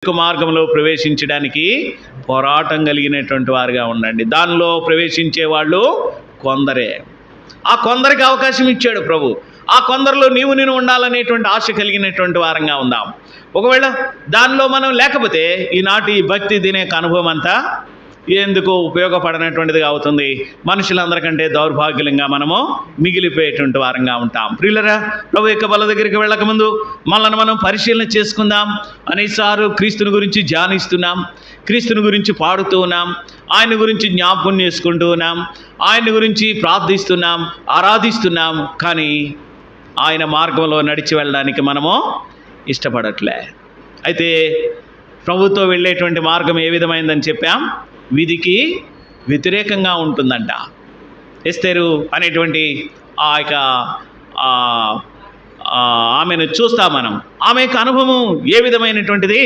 మార్గంలో ప్రవేశించడానికి పోరాటం కలిగినటువంటి వారుగా ఉండండి. దానిలో ప్రవేశించే వాళ్ళు కొందరే. ఆ కొందరికి అవకాశం ఇచ్చాడు ప్రభు. ఆ కొందరిలో నేను ఉండాలనేటువంటి ఆశ కలిగినటువంటి వారంగా ఉందాం. ఒకవేళ దానిలో మనం లేకపోతే ఈనాటి భక్తి తినే అనుభవం అంతా ఎందుకు ఉపయోగపడనటువంటిదిగా అవుతుంది. మనుషులందరికంటే దౌర్భాగ్యంగా మనము మిగిలిపోయేటువంటి వారంగా ఉంటాం. ప్రియులరా, ప్రభు యొక్క బల దగ్గరికి వెళ్ళకముందు మనల్ని మనం పరిశీలన చేసుకుందాం. అనేసారు క్రీస్తుని గురించి ధ్యానిస్తున్నాం, క్రీస్తుని గురించి పాడుతూ ఉన్నాం, ఆయన గురించి జ్ఞాపకం చేసుకుంటూ ఉన్నాం, ఆయన గురించి ప్రార్థిస్తున్నాం, ఆరాధిస్తున్నాం. కానీ ఆయన మార్గంలో నడిచి వెళ్ళడానికి మనము ఇష్టపడట్లే. అయితే ప్రభుతో వెళ్ళేటువంటి మార్గం ఏ విధమైందని చెప్పాం? విధికి వ్యతిరేకంగా ఉంటుందంట. ఎస్తేరు అనేటువంటి ఆ యొక్క ఆమెను చూస్తాం మనం. ఆమె యొక్క అనుభవం ఏ విధమైనటువంటిది?